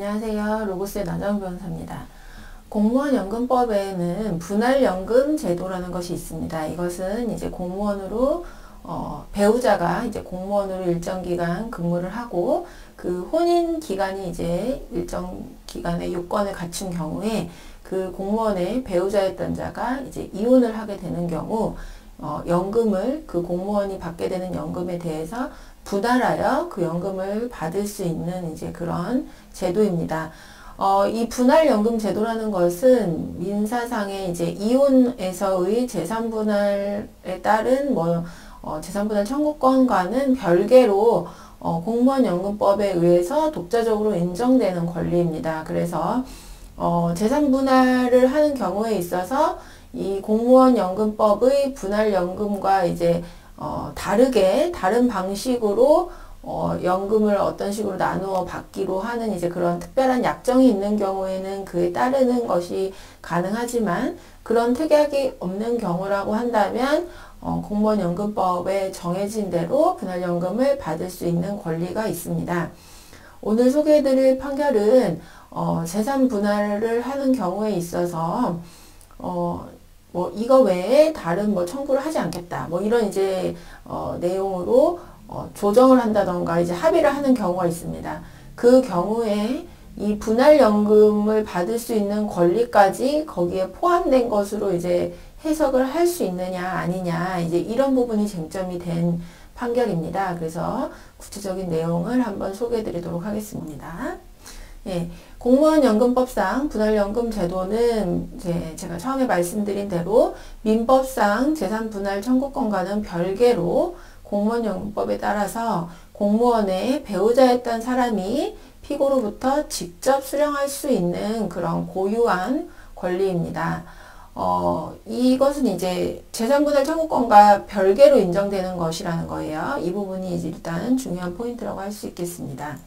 안녕하세요. 로고스의 나정 변호사입니다. 공무원연금법에는 분할연금 제도라는 것이 있습니다. 이것은 이제 공무원으로 배우자가 이제 공무원으로 일정 기간 근무를 하고 그 혼인 기간이 이제 일정 기간의 요건을 갖춘 경우에 그 공무원의 배우자였던 자가 이제 이혼을 하게 되는 경우 연금을 그 공무원이 받게 되는 연금에 대해서 분할하여 그 연금을 받을 수 있는 이제 그런 제도입니다. 이 분할연금 제도라는 것은 민사상의 이제 이혼에서의 재산분할에 따른 재산분할 청구권과는 별개로 공무원연금법에 의해서 독자적으로 인정되는 권리입니다. 그래서 재산분할을 하는 경우에 있어서 이 공무원연금법의 분할연금과 이제 다른 방식으로 연금을 어떤 식으로 나누어 받기로 하는 이제 그런 특별한 약정이 있는 경우에는 그에 따르는 것이 가능하지만 그런 특약이 없는 경우라고 한다면 공무원연금법에 정해진 대로 분할연금을 받을 수 있는 권리가 있습니다. 오늘 소개해드릴 판결은 재산 분할을 하는 경우에 있어서 이거 외에 다른 청구를 하지 않겠다. 이런 이제 내용으로 조정을 한다던가 이제 합의를 하는 경우가 있습니다. 그 경우에 이 분할연금을 받을 수 있는 권리까지 거기에 포함된 것으로 이제 해석을 할 수 있느냐 아니냐 이제 이런 부분이 쟁점이 된 판결입니다. 그래서 구체적인 내용을 한번 소개해 드리도록 하겠습니다. 예, 공무원연금법상 분할연금 제도는 이제 제가 처음에 말씀드린 대로 민법상 재산분할 청구권과는 별개로 공무원연금법에 따라서 공무원의 배우자였던 사람이 피고로부터 직접 수령할 수 있는 그런 고유한 권리입니다. 이것은 이제 재산분할 청구권과 별개로 인정되는 것이라는 거예요. 이 부분이 이제 일단 중요한 포인트라고 할 수 있겠습니다.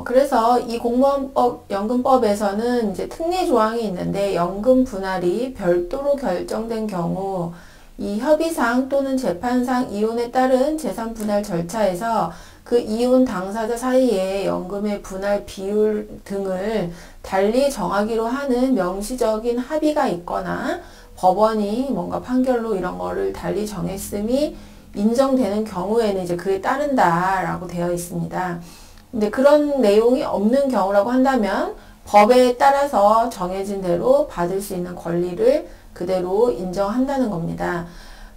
그래서 이 공무원연금법에서는 이제 특례 조항이 있는데 연금 분할이 별도로 결정된 경우 이 협의상 또는 재판상 이혼에 따른 재산 분할 절차에서 그 이혼 당사자 사이에 연금의 분할 비율 등을 달리 정하기로 하는 명시적인 합의가 있거나 법원이 뭔가 판결로 이런 거를 달리 정했음이 인정되는 경우에는 이제 그에 따른다라고 되어 있습니다. 근데 그런 내용이 없는 경우라고 한다면 법에 따라서 정해진 대로 받을 수 있는 권리를 그대로 인정한다는 겁니다.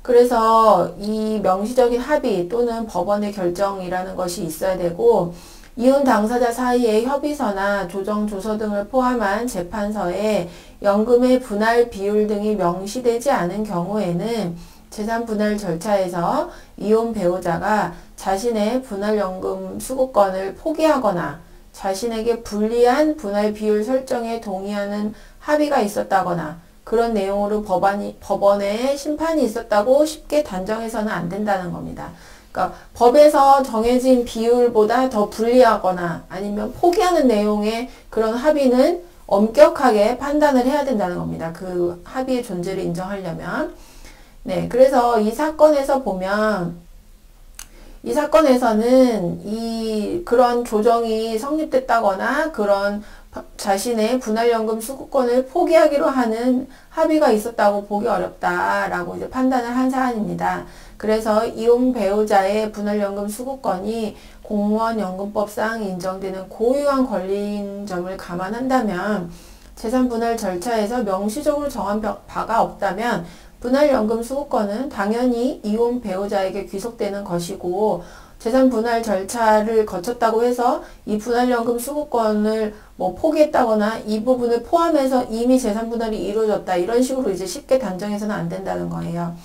그래서 이 명시적인 합의 또는 법원의 결정이라는 것이 있어야 되고 이혼 당사자 사이의 협의서나 조정조서 등을 포함한 재판서에 연금의 분할 비율 등이 명시되지 않은 경우에는 재산분할 절차에서 이혼 배우자가 자신의 분할연금 수급권을 포기하거나 자신에게 불리한 분할 비율 설정에 동의하는 합의가 있었다거나 그런 내용으로 법원에 심판이 있었다고 쉽게 단정해서는 안 된다는 겁니다. 그러니까 법에서 정해진 비율보다 더 불리하거나 아니면 포기하는 내용의 그런 합의는 엄격하게 판단을 해야 된다는 겁니다. 그 합의의 존재를 인정하려면. 네, 그래서 이 사건에서 보면 이 사건에서는 그런 조정이 성립됐다거나 그런 자신의 분할연금 수급권을 포기하기로 하는 합의가 있었다고 보기 어렵다라고 이제 판단을 한 사안입니다. 그래서 이혼 배우자의 분할연금 수급권이 공무원연금법상 인정되는 고유한 권리인 점을 감안한다면 재산분할 절차에서 명시적으로 정한 바가 없다면 분할연금 수급권은 당연히 이혼 배우자에게 귀속되는 것이고 재산분할 절차를 거쳤다고 해서 이 분할연금 수급권을 포기했다거나 이 부분을 포함해서 이미 재산분할이 이루어졌다 이런 식으로 이제 쉽게 단정해서는 안 된다는 거예요.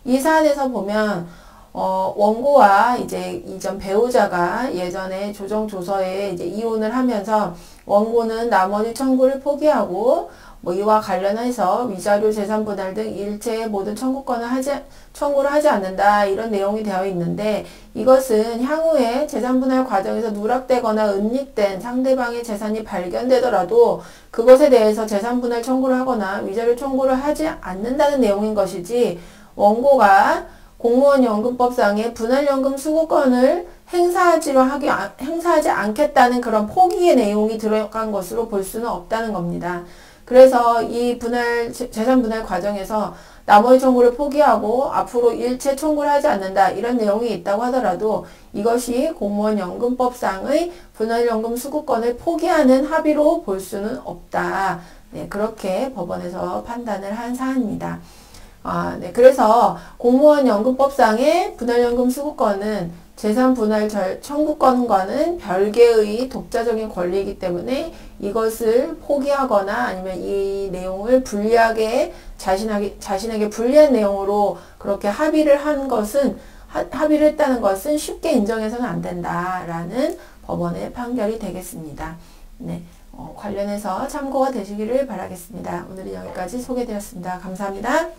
이 사안에서 보면 원고와 이제 이전 배우자가 예전에 조정조서에 이제 이혼을 하면서 원고는 나머지 청구를 포기하고 이와 관련해서 위자료 재산분할 등 일체의 모든 청구를 하지 않는다 이런 내용이 되어 있는데 이것은 향후에 재산분할 과정에서 누락되거나 은닉된 상대방의 재산이 발견되더라도 그것에 대해서 재산분할 청구를 하거나 위자료 청구를 하지 않는다는 내용인 것이지 원고가 공무원연금법상의 분할연금 수급권을 행사하지 않겠다는 그런 포기의 내용이 들어간 것으로 볼 수는 없다는 겁니다. 그래서 이 재산 분할 과정에서 나머지 청구를 포기하고 앞으로 일체 청구를 하지 않는다 이런 내용이 있다고 하더라도 이것이 공무원연금법상의 분할연금 수급권을 포기하는 합의로 볼 수는 없다. 네, 그렇게 법원에서 판단을 한 사안입니다. 네, 그래서 공무원연금법상의 분할연금 수급권은 재산 분할 청구권과는 별개의 독자적인 권리이기 때문에 이것을 포기하거나 아니면 이 내용을 불리하게 자신에게 불리한 내용으로 그렇게 합의를 했다는 것은 쉽게 인정해서는 안 된다라는 법원의 판결이 되겠습니다. 네, 관련해서 참고가 되시기를 바라겠습니다. 오늘은 여기까지 소개되었습니다. 감사합니다.